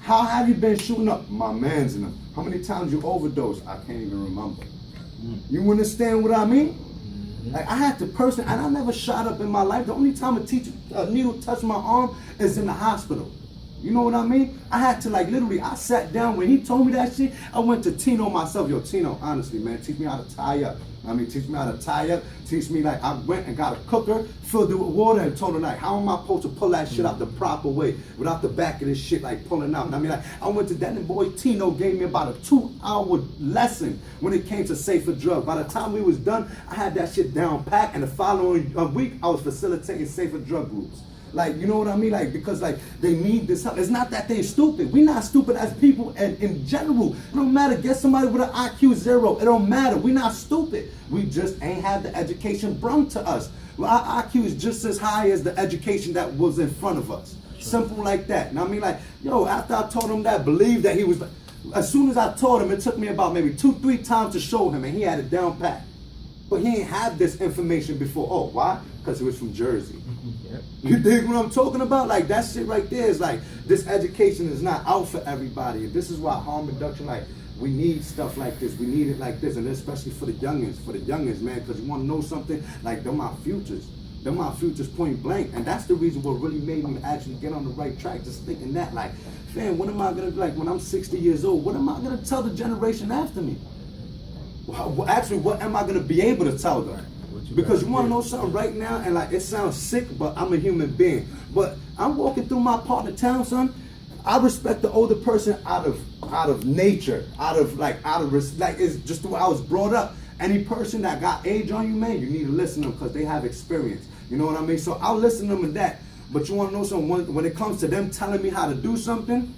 How have you been shooting up? My man's in them. How many times you overdosed? I can't even remember. You understand what I mean? Like, I had to person, and I never shot up in my life. The only time a needle touched my arm is in the hospital. You know what I mean? I had to, like, literally, I sat down when he told me that shit. I went to Tino myself. Yo, Tino, honestly, man, teach me how to tie up. Teach me how to tie up. Teach me, like, I went and got a cooker, filled it with water, and told her, like, how am I supposed to pull that shit out the proper way without the back of this shit, like, pulling out? I went to that, and boy, Tino gave me about a 2-hour lesson when it came to safer drugs. By the time we was done, I had that shit down pat, and the following week, I was facilitating safer drug groups. Like, you know what I mean? Like, because, like, they need this help. It's not that they're stupid. We're not stupid as people, and in general. It don't matter. Get somebody with an IQ 0. It don't matter. We're not stupid. We just ain't had the education brung to us. Well, our IQ is just as high as the education that was in front of us. Simple like that. And like, yo, after I told him that, believe that he was, as soon as I told him, it took me about maybe 2-3 times to show him, and he had it down pat. But he ain't had this information before. Oh, why? Because he was from Jersey. You dig what I'm talking about? Like, that shit right there is like, this education is not out for everybody. And this is why harm reduction, like, we need stuff like this. We need it like this. And especially for the youngins, man, because you want to know something? Like, they're my futures. They're my futures point blank. And that's the reason what really made me actually get on the right track. Just thinking that, like, man, what am I going to, like, when I'm 60 years old, what am I going to tell the generation after me? Well, actually, what am I going to be able to tell them? Because you want to know something right now, and like, it sounds sick, but I'm a human being. But I'm walking through my part of town, son. I respect the older person out of nature, it's just the way I was brought up. Any person that got age on you, man, you need to listen to them because they have experience. You know what I mean? So I'll listen to them in that. But you want to know something? When it comes to them telling me how to do something,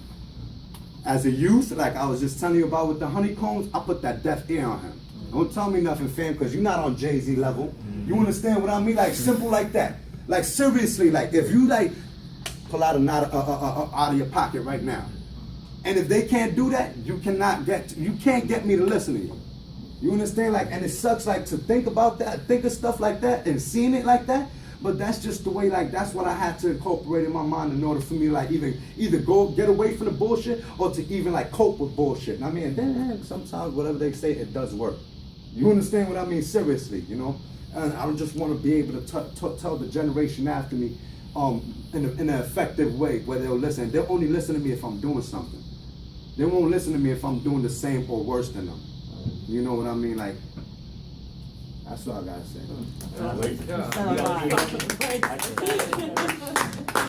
as a youth, like I was just telling you about with the honeycombs, I put that deaf ear on him. Don't tell me nothing, fam, because you're not on Jay-Z level. You understand what I mean? Like, simple like that. Like, seriously, like, if you, like, pull out a knot out of your pocket right now, and if they can't do that, you can't get me to listen to you. You understand? Like, and it sucks, like, to think about that, think of stuff like that, and seeing it like that, but that's just the way, like, that's what I had to incorporate in my mind in order for me to, like, either go get away from the bullshit or to even, like, cope with bullshit. And then sometimes whatever they say, it does work. You understand what I mean? Seriously, you know? And I just want to be able to tell the generation after me in an effective way where they'll listen. They'll only listen to me if I'm doing something. They won't listen to me if I'm doing the same or worse than them. You know what I mean? Like, that's what I got to say.